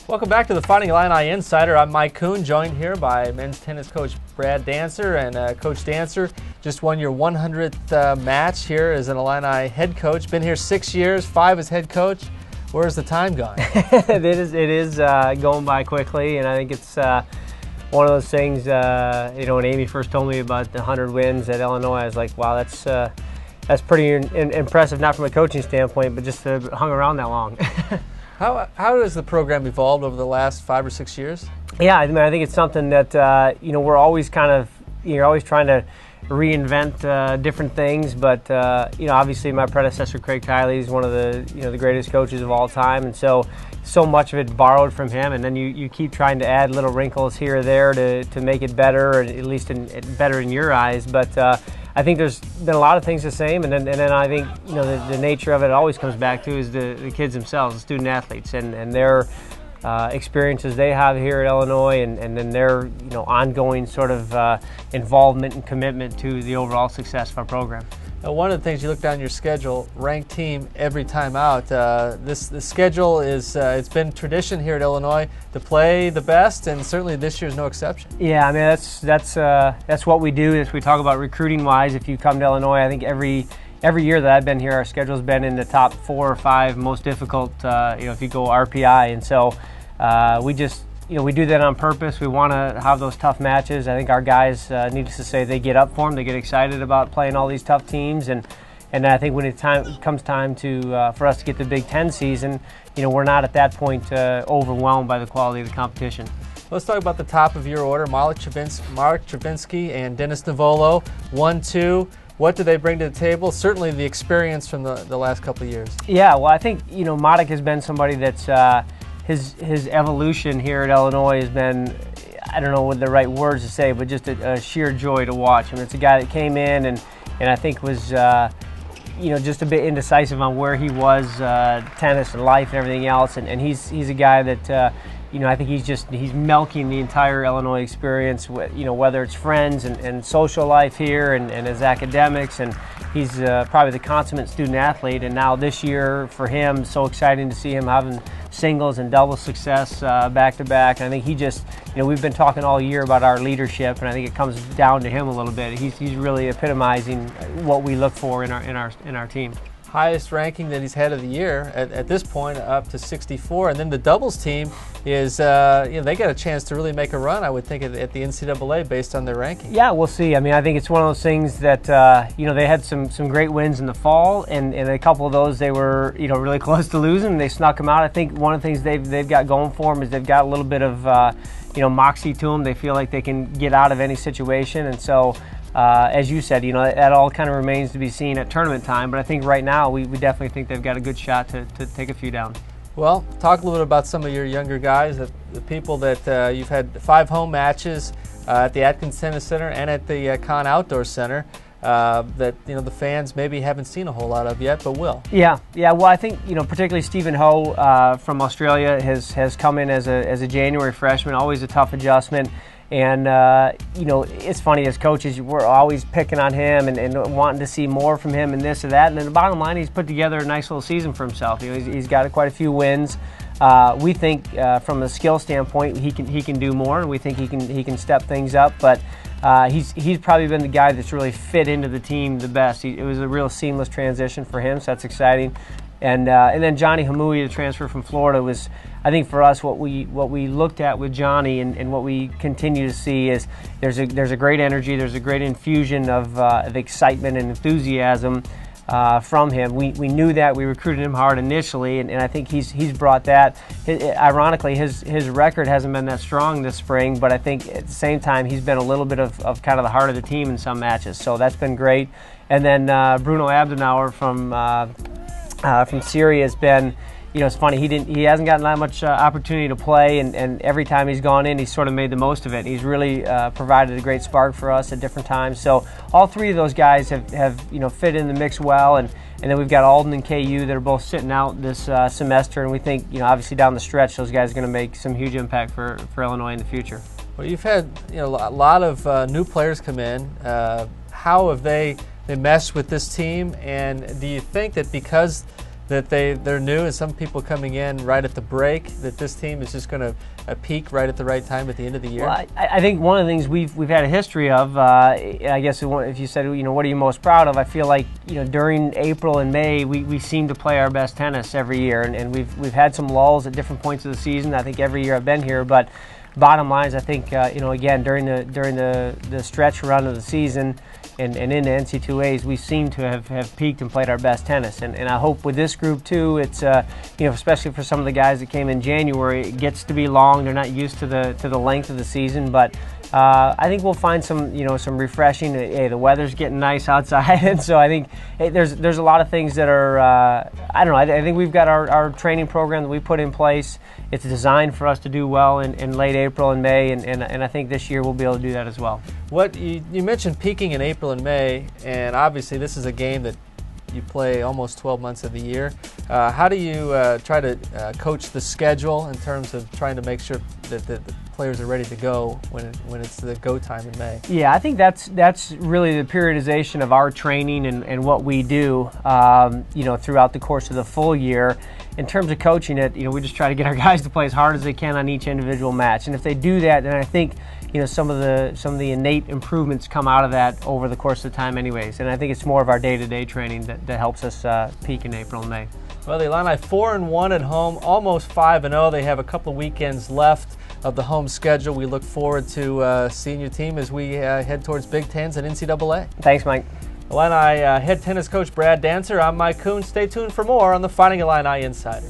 Welcome back to the Fighting Illini Insider. I'm Mike Kuhn, joined here by men's tennis coach Brad Dancer. And Coach Dancer just won your 100th match here as an Illini head coach. Been here 6 years, 5 as head coach. Where's the time gone? It is going by quickly, and I think it's one of those things. When Amy first told me about the 100 wins at Illinois, I was like, wow, that's pretty impressive, not from a coaching standpoint, but just to have hung around that long. How has the program evolved over the last 5 or 6 years? Yeah, I mean, I think it's something that we're always always trying to reinvent different things. But obviously, my predecessor Craig Kiley is one of the greatest coaches of all time, and so much of it borrowed from him. And then you keep trying to add little wrinkles here or there to make it better, or at least better in your eyes. But I think there's been a lot of things the same, and then I think the nature of it always comes back to is the kids themselves, the student athletes, and their experiences they have here at Illinois, and then their ongoing sort of involvement and commitment to the overall success of our program. Now, one of the things you look down your schedule, ranked team every time out. The schedule is it's been tradition here at Illinois to play the best, and certainly this year's no exception. Yeah, I mean that's what we do. As we talk about recruiting wise, if you come to Illinois, I think every year that I've been here, our schedule's been in the top 4 or 5 most difficult. If you go RPI, and so we just. We do that on purpose. We want to have those tough matches. I think our guys, needless to say, they get up for them. They get excited about playing all these tough teams, and I think when it comes time for us to get the Big Ten season, we're not at that point overwhelmed by the quality of the competition. Let's talk about the top of your order: Marek Travinsky and Dennis Navolo, 1-2. What do they bring to the table? Certainly the experience from the last couple of years. Yeah, well, I think Marek has been somebody that's. His evolution here at Illinois has been, I don't know what the right words to say, but just a sheer joy to watch. I mean, it's a guy that came in and I think was, just a bit indecisive on where he was, tennis and life and everything else. And he's a guy that, I think he's milking the entire Illinois experience, whether it's friends and social life here and his academics. And he's probably the consummate student athlete. And now this year for him, so exciting to see him having singles and double success back to back. And I think he just, we've been talking all year about our leadership, and I think it comes down to him a little bit. He's really epitomizing what we look for in our team. Highest ranking that he's had of the year at this point, up to 64. And then the doubles team is, they got a chance to really make a run, I would think, at the NCAA based on their ranking. Yeah, we'll see. I mean, I think it's one of those things that, they had some great wins in the fall, and a couple of those they were, really close to losing. They snuck them out. I think one of the things they've got going for them is they've got a little bit of, moxie to them. They feel like they can get out of any situation, and so as you said, that all kind of remains to be seen at tournament time. But I think right now we definitely think they've got a good shot to take a few down. Well, talk a little bit about some of your younger guys, the people that you've had 5 home matches at the Atkins Tennis Center and at the Conn Outdoor Center that the fans maybe haven't seen a whole lot of yet, but will. Yeah. Well, I think particularly Stephen Ho from Australia has come in as a January freshman. Always a tough adjustment. And, it's funny, as coaches, we're always picking on him and wanting to see more from him and this or that. And then the bottom line, he's put together a nice little season for himself. He's got quite a few wins. We think from a skill standpoint, he can do more, and we think he can step things up. But he's probably been the guy that's really fit into the team the best. It was a real seamless transition for him, so that's exciting. And then Johnny Hamui, the transfer from Florida, was, I think, for us what we looked at with Johnny and what we continue to see is there's a great energy, there's a great infusion of excitement and enthusiasm from him. We knew that. We recruited him hard initially, and I think he's brought that. Ironically, his record hasn't been that strong this spring, but I think at the same time he's been a little bit of kind of the heart of the team in some matches. So that's been great. And then Bruno Abdenauer from Syria has been, it's funny, he hasn't gotten that much opportunity to play, and every time he's gone in, he's sort of made the most of it. He's really provided a great spark for us at different times. So all 3 of those guys have fit in the mix well, and then we've got Alden and KU that are both sitting out this semester, and we think, obviously down the stretch, those guys are going to make some huge impact for Illinois in the future. Well, you've had a lot of new players come in. How have they meshed with this team, and do you think that because that they're new, and some people coming in right at the break, that this team is just going to peak right at the right time at the end of the year? Well, I think one of the things we've had a history of, I guess if you said, what are you most proud of, I feel like, during April and May we seem to play our best tennis every year, and we've had some lulls at different points of the season. I think every year I've been here, but bottom line is I think again during the stretch run of the season and into NC2As, we seem to have peaked and played our best tennis. And I hope with this group too, it's especially for some of the guys that came in January, it gets to be long. They're not used to the length of the season, but I think we'll find some some refreshing. Hey, the weather's getting nice outside, and so I think there's a lot of things that are I don't know. I think we've got our training program that we put in place. It's designed for us to do well in late April and May, and I think this year we'll be able to do that as well. What you mentioned peaking in April and May, and obviously this is a game that you play almost 12 months of the year. How do you try to coach the schedule in terms of trying to make sure that the players are ready to go when it's the go time in May? Yeah, I think that's really the periodization of our training and what we do throughout the course of the full year. In terms of coaching it, we just try to get our guys to play as hard as they can on each individual match, and if they do that, then I think some of the innate improvements come out of that over the course of time anyways, and I think it's more of our day-to-day training that helps us peak in April and May. Well, the Illini 4-1 at home, almost 5-0. They have a couple of weekends left of the home schedule. We look forward to seeing your team as we head towards Big Tens and NCAA. Thanks, Mike. Illini head tennis coach Brad Dancer. I'm Mike Kuhn. Stay tuned for more on the Fighting Illini Insider.